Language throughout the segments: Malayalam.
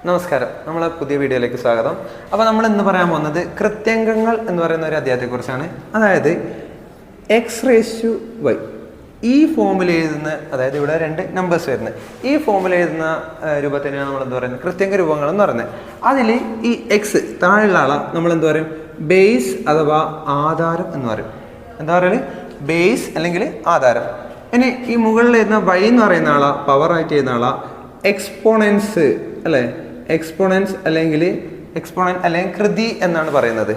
നമസ്കാരം, നമ്മളെ പുതിയ വീഡിയോയിലേക്ക് സ്വാഗതം. അപ്പോൾ നമ്മൾ ഇന്ന് പറയാൻ പോകുന്നത് കൃത്യംഗങ്ങൾ എന്ന് പറയുന്ന ഒരു അധ്യായത്തെക്കുറിച്ചാണ്. അതായത് x⁻y ഈ ഫോമിൽ എഴുതുന്ന, അതായത് ഇവിടെ രണ്ട് നമ്പേഴ്സ് വരുന്നത്, ഈ ഫോമിൽ എഴുതുന്ന രൂപത്തിനാണ് നമ്മൾ എന്ത് പറയുന്നത്, കൃത്യംഗ രൂപങ്ങൾ എന്ന് പറയുന്നത്. അതിൽ ഈ എക്സ് താഴെയുള്ള ആളെ നമ്മൾ എന്ത് പറയും, ബേസ് അഥവാ ആധാരം എന്ന് പറയും. എന്താ പറയുക, ബേസ് അല്ലെങ്കിൽ ആധാരം. ഇനി ഈ മുകളിൽ എഴുതുന്ന y എന്ന് പറയുന്ന ആളാ, പവറായിട്ട് എഴുതുന്ന ആളാ എക്സ്പോണൻസ് അല്ലേ, എക്സ്പോണൻസ് അല്ലെങ്കിൽ കൃതി എന്നാണ് പറയുന്നത്.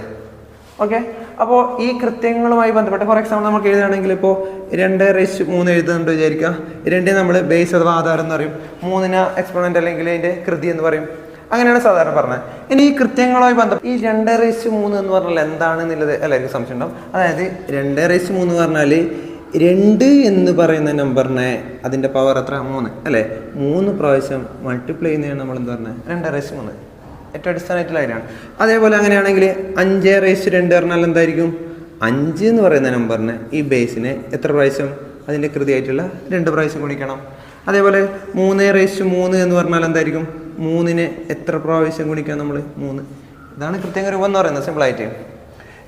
ഓക്കെ, അപ്പോൾ ഈ കൃത്യങ്ങളുമായി ബന്ധപ്പെട്ട് ഫോർ എക്സാമ്പിൾ നമുക്ക് എഴുതുകയാണെങ്കിൽ ഇപ്പോൾ 2⁻3 എഴുതുന്നുണ്ട് വിചാരിക്കുക. 2 നമ്മൾ ബേസ് അഥവാ ആധാരം എന്ന് പറയും, 3 എക്സ്പോണൻ്റ് അല്ലെങ്കിൽ അതിൻ്റെ കൃതി എന്ന് പറയും. അങ്ങനെയാണ് സാധാരണ പറഞ്ഞത്. ഇനി ഈ കൃത്യങ്ങളുമായി ബന്ധപ്പെട്ട് ഈ 2⁻3 എന്ന് പറഞ്ഞാൽ എന്താണെന്നുള്ളത് എല്ലാവർക്കും സംശയം ഉണ്ടാവും. അതായത് 2⁻3 എന്ന് പറഞ്ഞാൽ 2 എന്ന് പറയുന്ന നമ്പറിനെ അതിൻ്റെ പവർ എത്ര, 3 അല്ലേ, 3 പ്രാവശ്യം മൾട്ടിപ്ലൈ ചെയ്യുന്നതാണ് നമ്മൾ എന്താ പറഞ്ഞത്, 2⁻3. ഏറ്റവും അടിസ്ഥാനമായിട്ടുള്ള കാര്യമാണ്. അതേപോലെ അങ്ങനെയാണെങ്കിൽ 5⁻2 പറഞ്ഞാൽ എന്തായിരിക്കും, 5 എന്ന് പറയുന്ന നമ്പറിനെ ഈ ബേസിനെ എത്ര പ്രാവശ്യം അതിൻ്റെ കൃതിയായിട്ടുള്ള 2 പ്രാവശ്യം ഗുണിക്കണം. അതേപോലെ 3⁻3 എന്ന് പറഞ്ഞാൽ എന്തായിരിക്കും, 3നെ എത്ര പ്രാവശ്യം ഗുണിക്കാം നമ്മൾ, 3. ഇതാണ് കൃത്യംഗ രൂപം എന്ന് പറയുന്നത് സിമ്പിളായിട്ട്.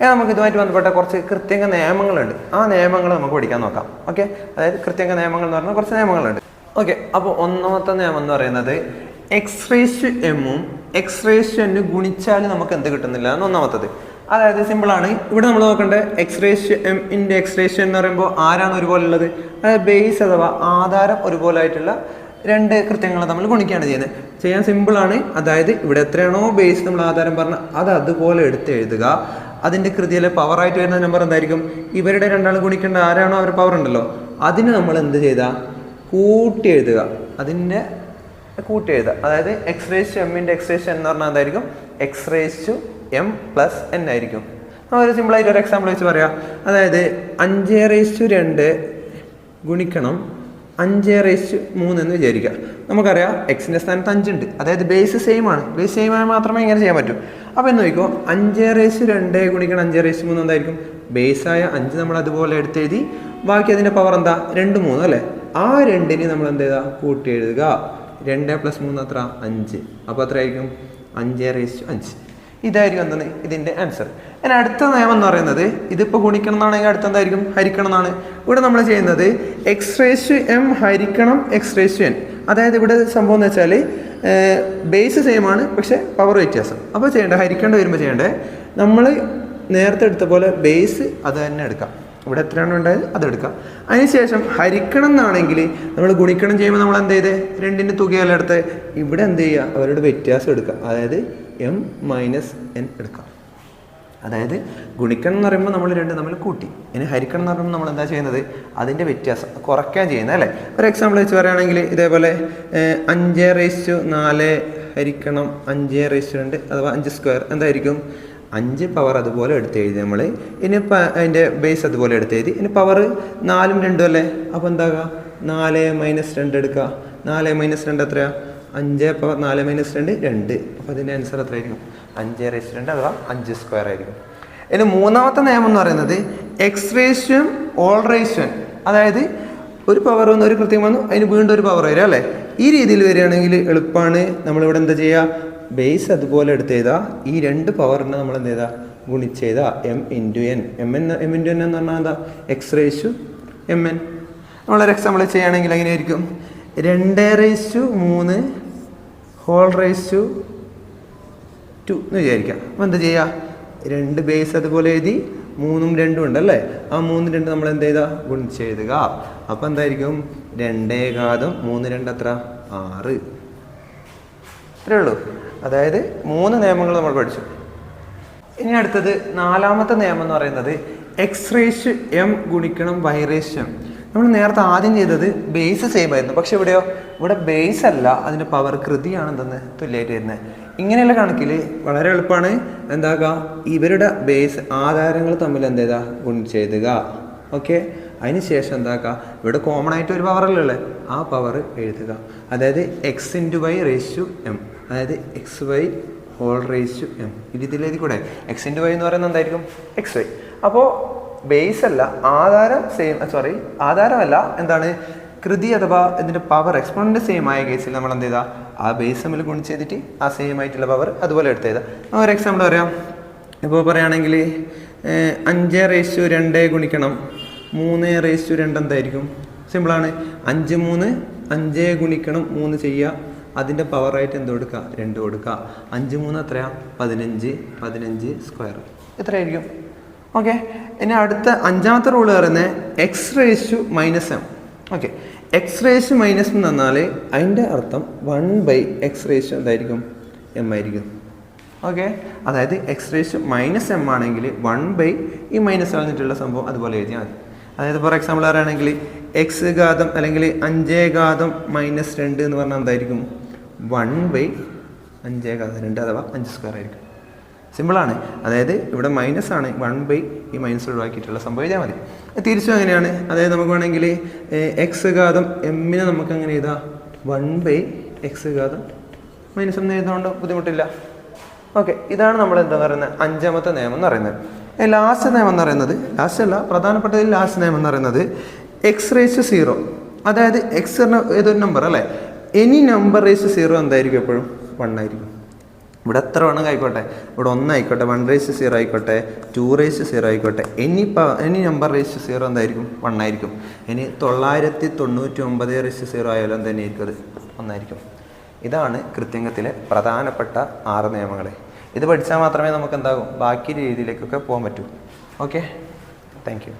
നമുക്ക് ഇതുമായിട്ട് ബന്ധപ്പെട്ട കുറച്ച് കൃത്യംഗ നിയമങ്ങളുണ്ട്. ആ നിയമങ്ങൾ നമുക്ക് പഠിക്കാൻ നോക്കാം. ഓക്കെ, അതായത് കൃത്യംഗ നിയമങ്ങൾ എന്ന് പറഞ്ഞാൽ കുറച്ച് നിയമങ്ങളുണ്ട്. ഓക്കെ, അപ്പോൾ ഒന്നാമത്തെ നിയമം എന്ന് പറയുന്നത് x⁻m-ഉം x⁻n ഗുണിച്ചാൽ നമുക്ക് എന്ത് കിട്ടുന്നില്ല എന്ന് ഒന്നാമത്തത്. അതായത് സിമ്പിളാണ്. ഇവിടെ നമ്മൾ നോക്കേണ്ടത് x⁻m × x⁻n എന്ന് പറയുമ്പോൾ ആരാണ് ഒരുപോലെ ഉള്ളത്, അതായത് ബേസ് അഥവാ ആധാരം ഒരുപോലെ ആയിട്ടുള്ള 2 കൃത്യങ്ങൾ നമ്മൾ ഗുണിക്കുകയാണ് ചെയ്യുന്നത്. ചെയ്യാൻ സിമ്പിളാണ്. അതായത് ഇവിടെ എത്രയാണോ ബേസ് നമ്മൾ ആധാരം പറഞ്ഞാൽ അത് അതുപോലെ എടുത്ത് എഴുതുക. അതിൻ്റെ കൃതിയിലെ പവറായിട്ട് വരുന്ന നമ്പർ എന്തായിരിക്കും, ഇവരുടെ രണ്ടാളും ഗുണിക്കേണ്ട ആരാണോ അവർ പവർ ഉണ്ടല്ലോ, അതിന് നമ്മൾ എന്ത് ചെയ്താൽ കൂട്ടി എഴുതുക. അതിൻ്റെ കൂട്ടി എഴുതുക. അതായത് x⁻m × x⁻n എന്ന് പറഞ്ഞാൽ എന്തായിരിക്കും, x⁻m + n ആയിരിക്കും. ഒരു സിമ്പിളായിട്ട് ഒരു എക്സാമ്പിൾ വെച്ച് പറയാം. അതായത് 5⁻2 ഗുണിക്കണം 5⁻3 എന്ന് വിചാരിക്കുക. നമുക്കറിയാം എക്സിൻ്റെ സ്ഥാനത്ത് 5 ഉണ്ട്. അതായത് ബേസ് സെയിം ആണ്. ബേസ് സെയിം ആയാൽ മാത്രമേ ഇങ്ങനെ ചെയ്യാൻ പറ്റൂ. അപ്പോൾ എന്ന് നോക്കിക്കോ, 5⁻2 ഗുണിക്കണം 5⁻3 എന്തായിരിക്കും, ബേസായ 5 നമ്മൾ അതുപോലെ എടുത്തെഴുതി. ബാക്കി അതിൻ്റെ പവർ എന്താ, 2 3 അല്ലേ. ആ 2ന് നമ്മൾ എന്ത് ചെയ്താൽ കൂട്ടി എഴുതുക. 2 + 3 എത്ര, 5. അപ്പോൾ എത്ര ആയിരിക്കും, 5⁻5. ഇതായിരിക്കും എന്താണ് ഇതിൻ്റെ ആൻസർ. ഇനി അടുത്ത നിയമം എന്ന് പറയുന്നത്, ഇതിപ്പോൾ ഗുണിക്കണം എന്നാണെങ്കിൽ അടുത്ത എന്തായിരിക്കും, ഹരിക്കണം എന്നാണ്. ഇവിടെ നമ്മൾ ചെയ്യുന്നത് x⁻m ഹരിക്കണം x⁻n. അതായത് ഇവിടെ സംഭവം എന്ന് വെച്ചാൽ ബേസ് സെയിം ആണ്, പക്ഷേ പവർ വ്യത്യാസം. അപ്പോൾ ചെയ്യേണ്ടത്, ഹരിക്കേണ്ടി വരുമ്പോൾ ചെയ്യേണ്ടത്, നമ്മൾ നേരത്തെ എടുത്ത പോലെ ബേസ് അത് തന്നെ എടുക്കാം. ഇവിടെ എത്രയാണ് ഉണ്ടായത് അതെടുക്കാം. അതിനുശേഷം ഹരിക്കണം എന്നാണെങ്കിൽ നമ്മൾ ഗുണിക്കണം ചെയ്യുമ്പോൾ നമ്മൾ എന്ത് ചെയ്തേ, 2ൻ്റെ തുകയല്ല എടുത്ത്, ഇവിടെ എന്ത് ചെയ്യുക, അവരുടെ വ്യത്യാസം എടുക്കുക. അതായത് m - n എടുക്കാം. അതായത് ഗുണിക്കണം എന്ന് പറയുമ്പോൾ നമ്മൾ 2 നമ്മൾ കൂട്ടി. ഇനി ഹരിക്കണം എന്ന് പറയുമ്പോൾ നമ്മൾ എന്താ ചെയ്യുന്നത്, അതിൻ്റെ വ്യത്യാസം കുറയ്ക്കാൻ ചെയ്യുന്നത് അല്ലേ. ഒരു എക്സാമ്പിൾ വെച്ച് പറയുകയാണെങ്കിൽ ഇതേപോലെ 5⁻4 ഹരിക്കണം 5⁻2 അഥവാ 5² എന്തായിരിക്കും, 5 പവർ അതുപോലെ എടുത്ത് എഴുതി നമ്മൾ. ഇനി അതിൻ്റെ ബേസ് അതുപോലെ എടുത്ത് എഴുതി. ഇനി പവർ 4ഉം 2ഉം അല്ലേ. അപ്പോൾ എന്താകുക, 4 - 2 എടുക്കുക. 4 - 2 എത്രയാണ്, 5 പവർ 4 - 2 2. അപ്പോൾ അതിൻ്റെ ആൻസർ എത്രയായിരിക്കും, 5⁻2 അഥവാ 5² ആയിരിക്കും. ഇനി മൂന്നാമത്തെ നിയമം എന്ന് പറയുന്നത് x⁻m⁻n. അതായത് ഒരു പവർ വന്ന് ഒരു കൃത്യം വന്നു, അതിന് വീണ്ടും ഒരു പവർ വരിക അല്ലേ. ഈ രീതിയിൽ വരികയാണെങ്കിൽ എളുപ്പമാണ്. നമ്മളിവിടെ എന്താ ചെയ്യുക, ബേസ് അതുപോലെ എടുത്ത് ചെയ്താൽ ഈ 2 പവറിനെ നമ്മൾ എന്ത് ചെയ്താൽ ഗുണിച്ച് ചെയ്താൽ m × n. m × n എന്ന് പറഞ്ഞാൽ എന്താ, x⁻mn. നമ്മളൊരു എക്സാമ്പിൾ ചെയ്യുകയാണെങ്കിൽ എങ്ങനെയായിരിക്കും, 2⁻3 2 എന്ന് വിചാരിക്കാം. അപ്പോൾ എന്താ ചെയ്യുക, 2 ബേസ് അതുപോലെ എഴുതി, 3ഉം 2ഉം ഉണ്ടല്ലേ. ആ 3 2 നമ്മൾ എന്ത് ചെയ്താൽ ഗുണിച്ച് എഴുതുക. അപ്പോൾ എന്തായിരിക്കും, 2 ഘാതം 3 2 എത്ര, 6. ഇത്രയേ ഉള്ളൂ. അതായത് 3 നിയമങ്ങൾ നമ്മൾ പഠിച്ചു. ഇനി അടുത്തത് നാലാമത്തെ നിയമം എന്ന് പറയുന്നത് x⁻m ഗുണിക്കണം y⁻m. നമ്മൾ നേരത്തെ ആദ്യം ചെയ്തത് ബേസ് സെയിം ആയിരുന്നു, പക്ഷെ ഇവിടെയോ, ഇവിടെ ബേസ് അല്ല, അതിൻ്റെ പവർ കൃതിയാണ് എന്തെന്ന് തുല്യമായിട്ട് വരുന്നത്. ഇങ്ങനെയുള്ള കണക്കിൽ വളരെ എളുപ്പമാണ്. എന്താക്കുക, ഇവരുടെ ബേസ് ആധാരങ്ങൾ തമ്മിൽ എന്ത് ചെയ്താൽ ഗുണിച്ചെഴുതുക. ഓക്കെ, അതിന് ശേഷം എന്താക്കുക, ഇവിടെ കോമൺ ആയിട്ട് ഒരു പവറല്ലേ ഉള്ളത്, ആ പവർ എഴുതുക. അതായത് x⁻m, അതായത് xy⁻m. ഇതിലെഴുതി കൂടെ, x⁻y എന്ന് പറയുന്നത് എന്തായിരിക്കും, xy. അപ്പോൾ ബേസ് അല്ല, ആധാരം സെയിം, ആധാരമല്ല, എന്താണ് കൃതി അഥവാ ഇതിൻ്റെ പവർ എക്സ്പോണൻ്റ് സെയിം ആയ കേസിൽ നമ്മൾ എന്ത് ചെയ്താൽ ആ ബേസ് തമ്മിൽ ഗുണിച്ച് ചെയ്തിട്ട് ആ സെയിം ആയിട്ടുള്ള പവർ അതുപോലെ എടുത്ത് ചെയ്താൽ. ഒരു എക്സാമ്പിൾ പറയാം. ഇപ്പോൾ പറയുകയാണെങ്കിൽ 5/2 ഗുണിക്കണം 3/2 എന്തായിരിക്കും? സിമ്പിളാണ്. 5 3 5 ഗുണിക്കണം 3 ചെയ്യുക, അതിൻ്റെ പവറായിട്ട് എന്ത് കൊടുക്കുക? 2 കൊടുക്കുക. 5 3 എത്രയാണ്? 15. 15 സ്ക്വയർ എത്രയായിരിക്കും? ഓക്കെ. ഇനി അടുത്ത അഞ്ചാമത്തെ റൂൾ പറയുന്നത് x⁻⁻m. ഓക്കെ, x⁻⁻m എന്നാൽ അതിൻ്റെ അർത്ഥം 1/x⁻ എന്തായിരിക്കും? m ആയിരിക്കും. ഓക്കെ, അതായത് x⁻⁻m ആണെങ്കിൽ 1/ ഈ മൈനസ് കളഞ്ഞിട്ടുള്ള സംഭവം അതുപോലെ എഴുതിയാൽ മതി. അതായത് ഫോർ എക്സാമ്പിൾ പറയുകയാണെങ്കിൽ x ഘാതം അല്ലെങ്കിൽ 5 - -2 എന്ന് പറഞ്ഞാൽ എന്തായിരിക്കും? 1/5 അഥവാ 5 സ്ക്വയർ ആയിരിക്കും. സിമ്പിളാണ്. അതായത് ഇവിടെ മൈനസ് ആണ്, 1/ ഈ മൈനസ് ഒഴിവാക്കിയിട്ടുള്ള സംഭവം എഴുതിയാൽ മതി. തിരിച്ചും അങ്ങനെയാണ്. അതായത് നമുക്ക് വേണമെങ്കിൽ x ഘാതം m നമുക്ക് അങ്ങനെ എഴുതാം 1/x⁻⁻m എഴുതുന്നതുകൊണ്ട് ബുദ്ധിമുട്ടില്ല. ഓക്കെ, ഇതാണ് നമ്മൾ എന്താ പറയുന്നത് അഞ്ചാമത്തെ നിയമം എന്ന് പറയുന്നത്. ലാസ്റ്റ് നിയമം എന്ന് പറയുന്നത്, ലാസ്റ്റ് അല്ല പ്രധാനപ്പെട്ടതിൽ ലാസ്റ്റ് നിയമം എന്ന് പറയുന്നത് x⁻0. അതായത് എക്സ് പറഞ്ഞ ഏതൊരു നമ്പർ അല്ലേ, എനി നമ്പർ ⁻0 എന്തായിരിക്കും? എപ്പോഴും 1 ആയിരിക്കും. ഇവിടെ എത്ര വേണമെങ്കിൽ ആയിക്കോട്ടെ, ഇവിടെ 1 ആയിക്കോട്ടെ, 1⁻0 ആയിക്കോട്ടെ, 2⁻0 ആയിക്കോട്ടെ, എനി നമ്പർ ⁻0 എന്തായിരിക്കും? 1 ആയിരിക്കും. ഇനി 999⁻0 ആയാലും എന്ത് തന്നെയായിരിക്കും? അത് 1 ആയിരിക്കും. ഇതാണ് കൃത്യംഗത്തിലെ പ്രധാനപ്പെട്ട 6 നിയമങ്ങൾ. ഇത് പഠിച്ചാൽ മാത്രമേ നമുക്ക് എന്താകും ബാക്കി രീതിയിലേക്കൊക്കെ പോകാൻ പറ്റൂ. Okay, thank you.